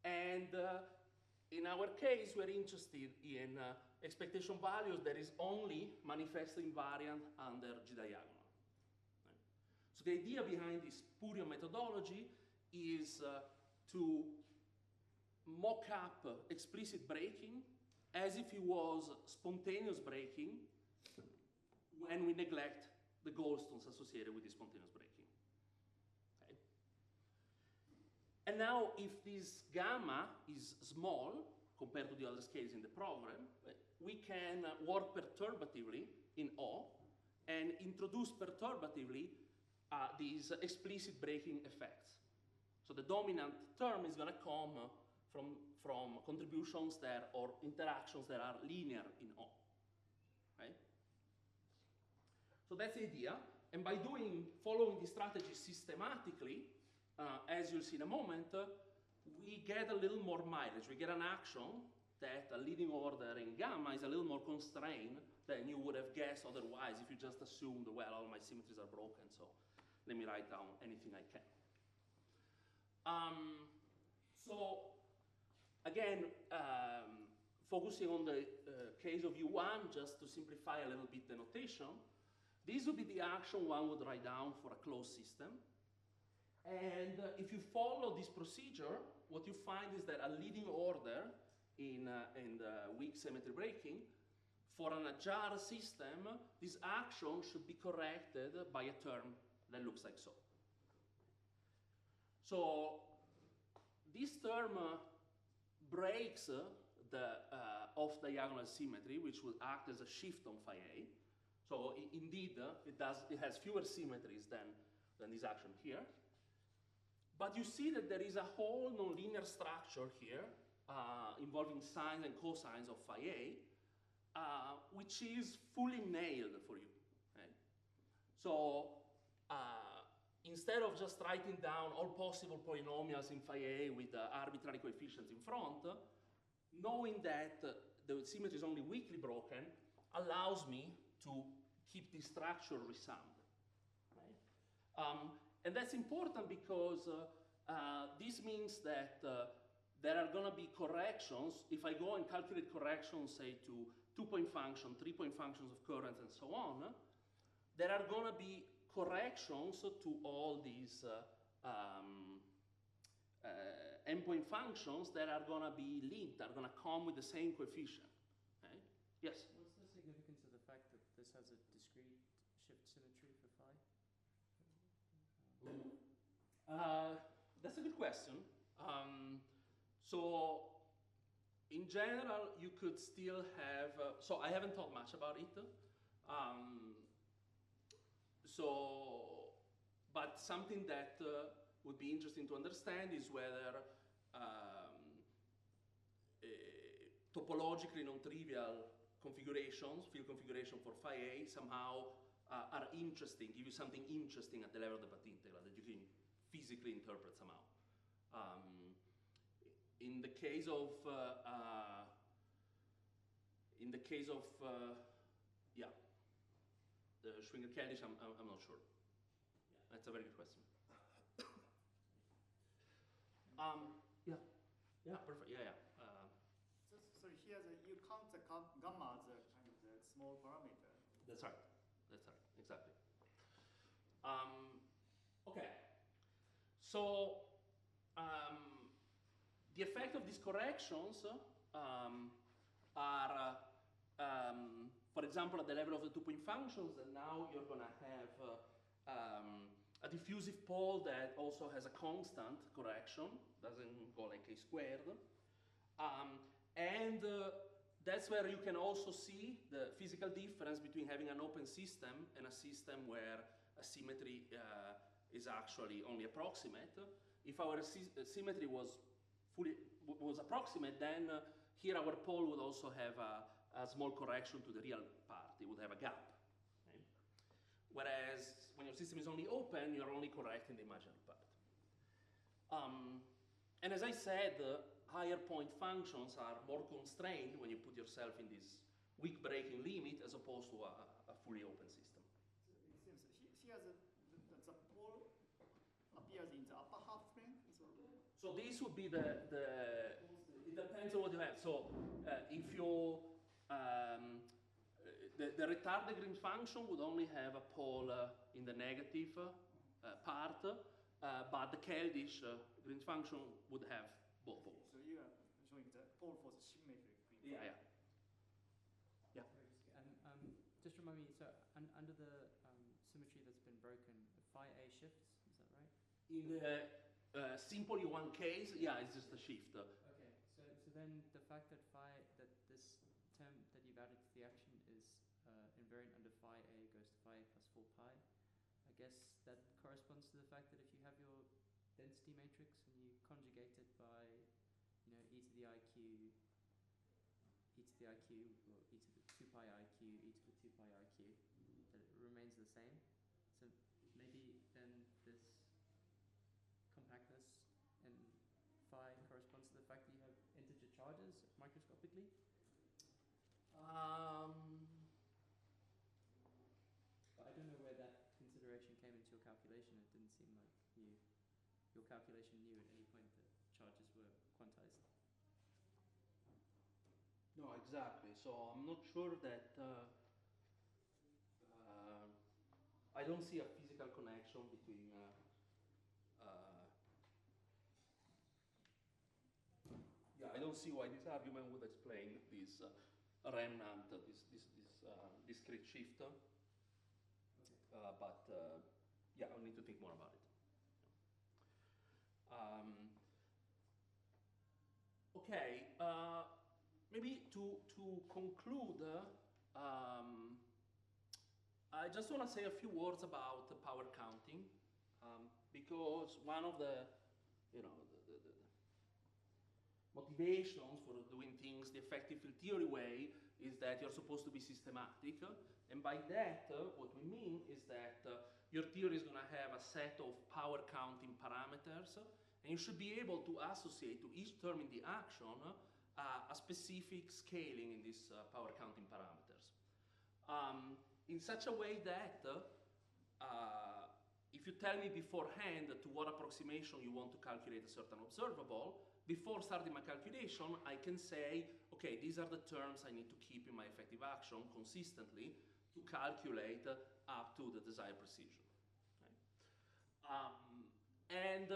[SPEAKER 1] And in our case, we're interested in expectation values that is only manifest invariant under G diagonal. Right? So the idea behind this Purion methodology is to mock up explicit breaking as if it was spontaneous breaking when we neglect the Goldstones associated with the spontaneous breaking. Okay? And now, if this gamma is small compared to the other scales in the program, we can work perturbatively in O and introduce perturbatively these explicit breaking effects. So the dominant term is going to come from contributions that or interactions that are linear in O. Right? So that's the idea. And by following this strategy systematically, as you'll see in a moment, we get a little more mileage. We get an action that a leading order in gamma is a little more constrained than you would have guessed otherwise if you just assumed, well, all my symmetries are broken, so let me write down anything I can. So again, focusing on the case of U1, just to simplify a little bit the notation, this would be the action one would write down for a closed system. And if you follow this procedure, what you find is that a leading order in weak symmetry breaking, for an Ajar system, this action should be corrected by a term that looks like so. So this term breaks the off-diagonal symmetry, which will act as a shift on phi A. So indeed, it has fewer symmetries than this action here. But you see that there is a whole nonlinear structure here involving sines and cosines of phi A, which is fully nailed for you. Right? So instead of just writing down all possible polynomials in phi A with arbitrary coefficients in front, knowing that the symmetry is only weakly broken allows me to keep this structure resound. Right? And that's important because this means that there are going to be corrections. If I go and calculate corrections, say, to 2-point function, 3-point functions of currents, and so on, there are going to be corrections to all these n-point functions that are going to be linked, are going to come with the same coefficient. Okay? Yes?
[SPEAKER 2] What's the significance of the fact that this has a discrete shift symmetry for phi?
[SPEAKER 1] That's a good question. So in general, you could still have, so I haven't thought much about it. But something that would be interesting to understand is whether topologically non-trivial configurations, field configuration for phi A, somehow are interesting, give you something interesting at the level of the path integral that you can physically interpret somehow. In the case of the Schwinger-Keldysh, I'm not sure. Yeah, that's a very good question. Yeah, perfect. Yeah.
[SPEAKER 4] So here you count the gamma as a kind of the small parameter.
[SPEAKER 1] That's right. Exactly. Okay. So the effect of these corrections are, for example, at the level of the 2-point functions, and now you're going to have a diffusive pole that also has a constant correction, doesn't go like a squared. And that's where you can also see the physical difference between having an open system and a system where a symmetry is actually only approximate. If our symmetry was approximate, then here our pole would also have a small correction to the real part. It would have a gap. Right? Whereas when your system is only open, you're only correcting the imaginary part. And as I said, higher point functions are more constrained when you put yourself in this weak breaking limit as opposed to a fully open system.
[SPEAKER 4] So it seems here the pole appears in the upper half plane.
[SPEAKER 1] So this would be it depends on what you have. So if you, the retarded green function would only have a pole in the negative part, but the Keldysh green function would have both poles.
[SPEAKER 4] So you are showing the pole for the symmetric green
[SPEAKER 1] Yeah, yeah.
[SPEAKER 6] Just remind me, so under the symmetry that's been broken, phi A shifts, is that right?
[SPEAKER 1] In the simple U1 case, yeah, it's just a shift.
[SPEAKER 6] Okay, so then the fact that this term that you've added to the action is invariant under phi A goes to phi A plus 4 pi, I guess that corresponds to the fact that if you have your density matrix and you conjugate it by, you know, e to the iq, or e to the 2 pi iq, e to the 2 pi iq, that it remains the same. So maybe then this compactness in phi corresponds to the fact that you have integer charges microscopically? But I don't know where that consideration came into your calculation. It didn't seem like your calculation knew at any point that charges were quantized.
[SPEAKER 1] No, exactly. So I'm not sure that I don't see a physical connection between I don't see why this argument would explain this remnant, this discrete shift. But yeah, I'll need to think more about it. Okay, maybe to conclude, I just want to say a few words about the power counting, because one of the, the motivations for doing things the effective field theory way is that you're supposed to be systematic, and by that, what we mean is that your theory is going to have a set of power counting parameters, and you should be able to associate to each term in the action a specific scaling in these power counting parameters. In such a way that if you tell me beforehand to what approximation you want to calculate a certain observable, before starting my calculation, I can say, okay, these are the terms I need to keep in my effective action consistently to calculate up to the desired precision. Right?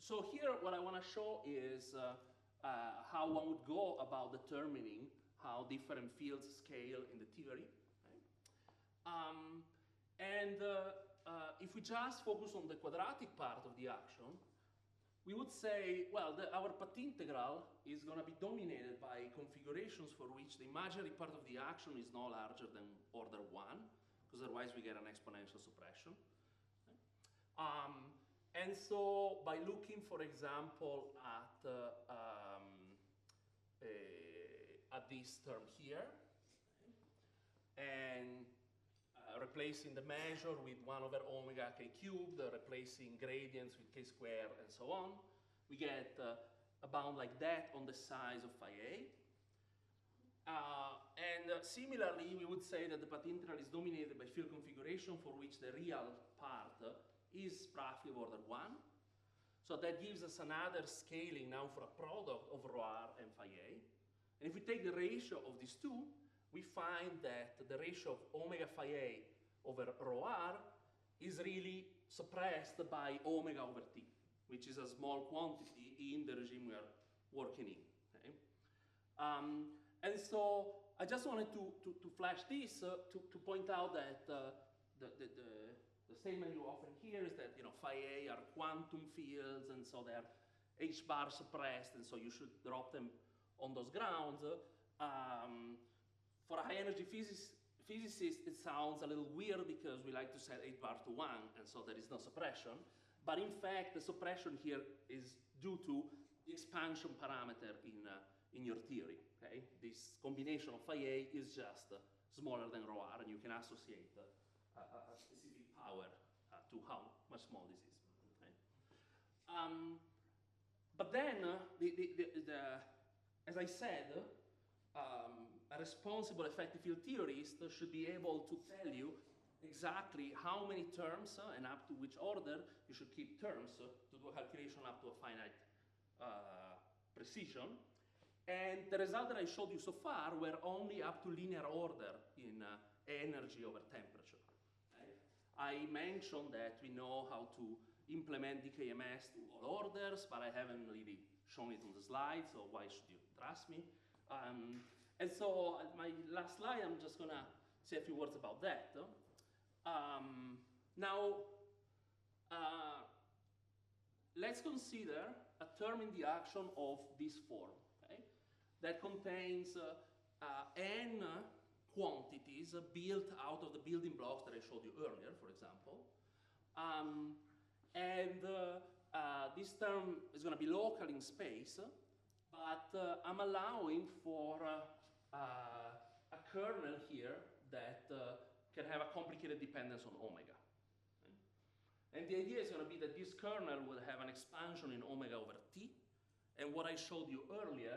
[SPEAKER 1] So here what I want to show is how one would go about determining how different fields scale in the theory. Right? If we just focus on the quadratic part of the action, we would say, well, our path integral is going to be dominated by configurations for which the imaginary part of the action is no larger than order 1, because otherwise we get an exponential suppression. And so by looking, for example, at this term here, and replacing the measure with 1 over omega k cubed, replacing gradients with k squared, and so on, we get a bound like that on the size of phi a. Similarly, we would say that the path integral is dominated by field configuration for which the real part is roughly of order 1. So that gives us another scaling now for a product of rho r and phi a. And if we take the ratio of these two, we find that the ratio of omega phi a over rho r is really suppressed by omega over t, which is a small quantity in the regime we are working in. Okay? And so I just wanted to flash this to point out that the statement you often hear is that phi a are quantum fields, and so they're h bar suppressed, and so you should drop them on those grounds. For a high-energy physicist, it sounds a little weird because we like to set h bar to 1, and so there is no suppression. But in fact, the suppression here is due to the expansion parameter in your theory. Okay? This combination of phi a is just smaller than rho r, and you can associate a specific power to how much small this is. Okay? But then, as I said, a responsible effective field theorist should be able to tell you exactly how many terms and up to which order you should keep terms to do a calculation up to a finite precision. And the result that I showed you so far were only up to linear order in energy over temperature. Right? I mentioned that we know how to implement DKMS to all orders, but I haven't really shown it on the slide, so why should you trust me? And so my last slide, I'm just gonna say a few words about that. Now, let's consider a term in the action of this form, okay? That contains n quantities built out of the building blocks that I showed you earlier, for example. This term is going to be local in space, but I'm allowing for a kernel here that can have a complicated dependence on omega. Okay? And the idea is going to be that this kernel will have an expansion in omega over t, and what I showed you earlier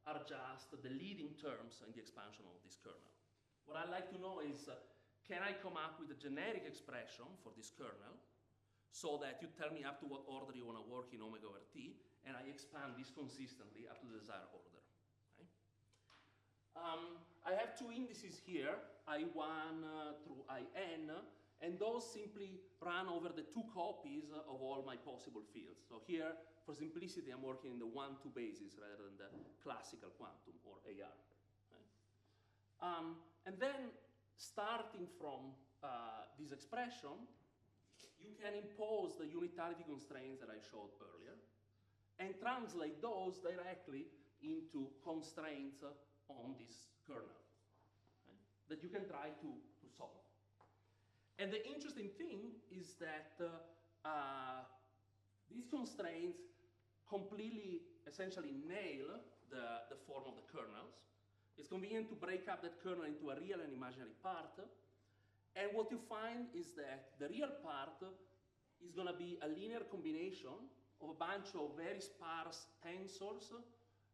[SPEAKER 1] are just the leading terms in the expansion of this kernel. What I'd like to know is, can I come up with a generic expression for this kernel so that you tell me up to what order you want to work in omega over t, and I expand this consistently up to the desired order. Okay? I have two indices here, I1 through In, and those simply run over the two copies of all my possible fields. So here, for simplicity, I'm working in the 1-2 basis rather than the classical quantum, or AR. Okay? And then, starting from this expression, you can impose the unitarity constraints that I showed earlier and translate those directly into constraints on this kernel, okay, that you can try to solve. And the interesting thing is that these constraints completely, essentially nail the form of the kernels. It's convenient to break up that kernel into a real and imaginary part. And what you find is that the real part is going to be a linear combination of a bunch of very sparse tensors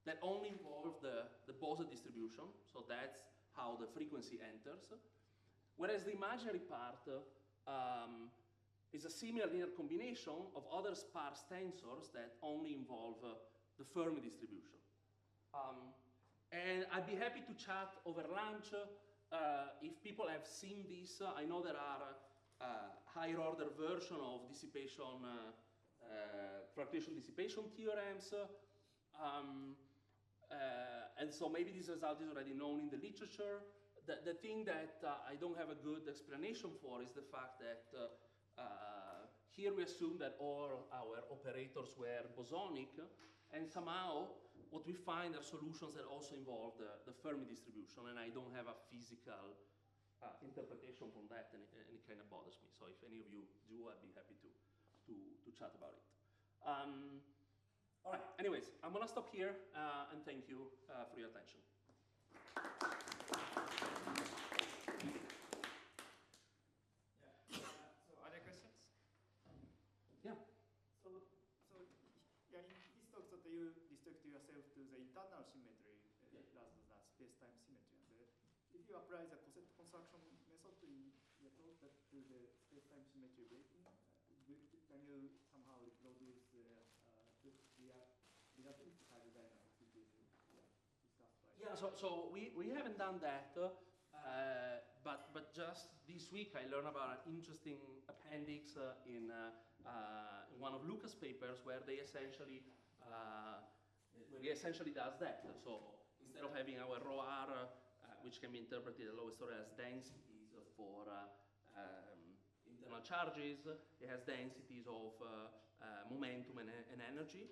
[SPEAKER 1] that only involve the Bose distribution. So that's how the frequency enters. Whereas the imaginary part is a similar linear combination of other sparse tensors that only involve the Fermi distribution. And I'd be happy to chat over lunch if people have seen this. I know there are higher order version of dissipation, fluctuation dissipation theorems. And so maybe this result is already known in the literature. The thing that I don't have a good explanation for is the fact that here we assume that all our operators were bosonic, and somehow what we find are solutions that also involve the Fermi distribution, and I don't have a physical interpretation from that, and it kind of bothers me. So if any of you do, I'd be happy to chat about it. All right, anyways, I'm gonna stop here, and thank you for your attention.
[SPEAKER 4] So other questions?
[SPEAKER 1] Yeah.
[SPEAKER 4] So yeah, in this talk that you restrict yourself to the internal symmetry rather than space-time symmetry. And if you apply the concept construction method in your talk that to the space-time symmetry breaking, can you somehow reproduce the relativity hydrodynamics which is discussed by?
[SPEAKER 1] Yeah. So we haven't done that. But just this week I learned about an interesting appendix in one of Luca's papers where he essentially does that. So instead of having our rho r, which can be interpreted at lowest order as densities for internal charges, it has densities of momentum and energy.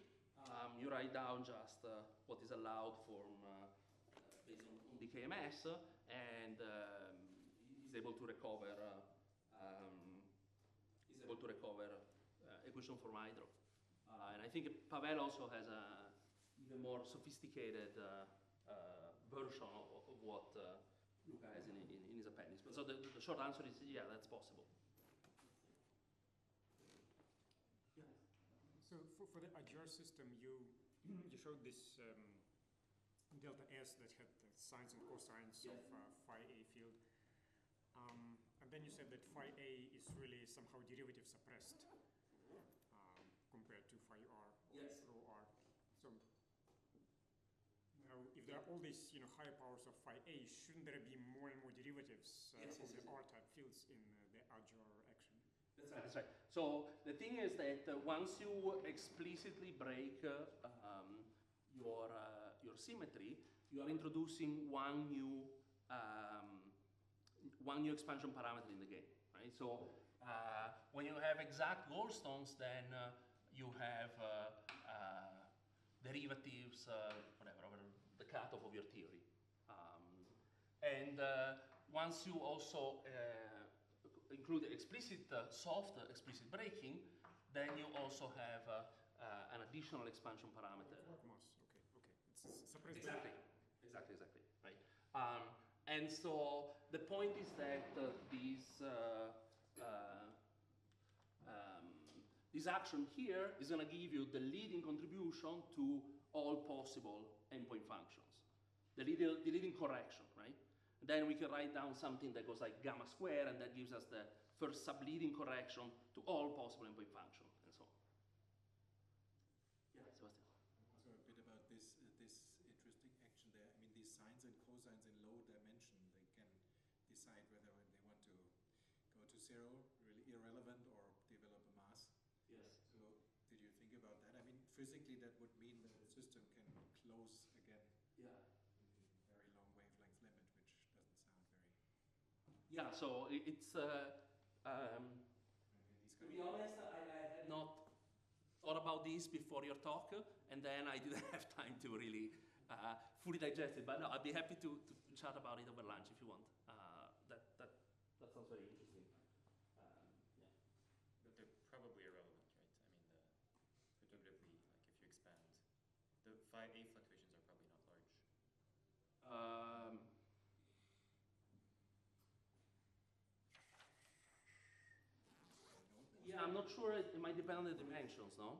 [SPEAKER 1] You write down just what is allowed from based on DKMS, and is able to recover equation from hydro. And I think Pavel also has a even more sophisticated version of what Luca has in his appendix. But so the short answer is yeah, that's possible.
[SPEAKER 7] So
[SPEAKER 3] So for the Ajar system, you showed this delta S that had the sines and cosines of phi A field. And then you said that phi A is really somehow derivative suppressed compared to phi R or rho R. So now, if there are all these higher powers of phi A, shouldn't there be more and more derivatives of the R-type fields in the Ajar action?
[SPEAKER 1] That's right. So the thing is that once you explicitly break your symmetry, you are introducing one new expansion parameter in the game, right? So when you have exact Goldstones, then you have derivatives, whatever, over the cutoff of your theory. And once you also include explicit soft explicit breaking, then you also have an additional expansion parameter.
[SPEAKER 3] Okay. It's suppressed.
[SPEAKER 1] Exactly, right? And so the point is that this action here is going to give you the leading contribution to all possible endpoint functions, the leading correction, right? Then we can write down something that goes like gamma square, and that gives us the first subleading correction to all possible endpoint functions, and so on. Yeah, Sebastian.
[SPEAKER 7] So a bit about this interesting action there. I mean, these sines and cosines in low dimension, they can decide whether they want to go to zero, really irrelevant, or develop a mass.
[SPEAKER 1] Yes.
[SPEAKER 7] So did you think about that? I mean, physically that would mean that the system can close again.
[SPEAKER 1] Yeah.
[SPEAKER 7] Very long wavelength limit, which doesn't sound very.
[SPEAKER 1] Yeah. So it's. To be honest, I had not thought about this before your talk, and then I didn't have time to really fully digest it. But no, I'd be happy to chat about it over lunch if you want. That sounds very interesting. Yeah.
[SPEAKER 5] But they're probably irrelevant, right? I mean, presumably, like if you expand, the phi A fluctuations are probably not large.
[SPEAKER 1] Yeah, I'm not sure. It might depend on the dimensions, no?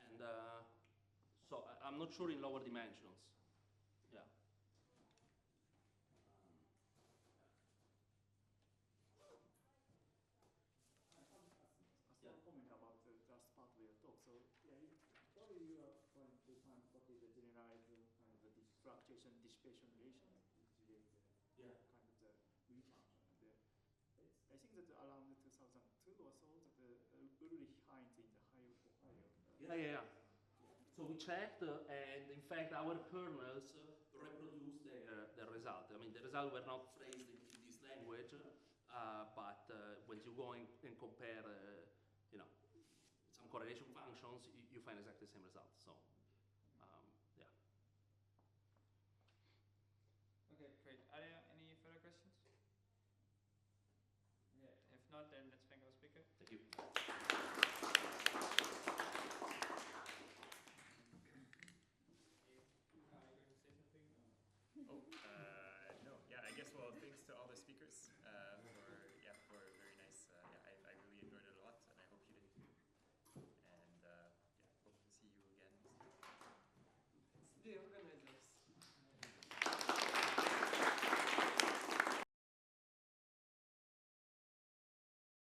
[SPEAKER 1] And so I'm not sure in lower dimensions. Yeah.
[SPEAKER 4] A small comment about the last part of your talk. So yeah, probably you are trying to find what is the generalized kind of the fluctuation dissipation relation, which is kind of the real function. And I think that around 2002 or so, that Ulrich Heinz in the Ohio.
[SPEAKER 1] Yeah. So we checked, and in fact, our kernels reproduced the result. I mean, the results were not phrased in this language, but when you go and compare, some correlation functions, you find exactly the same result. So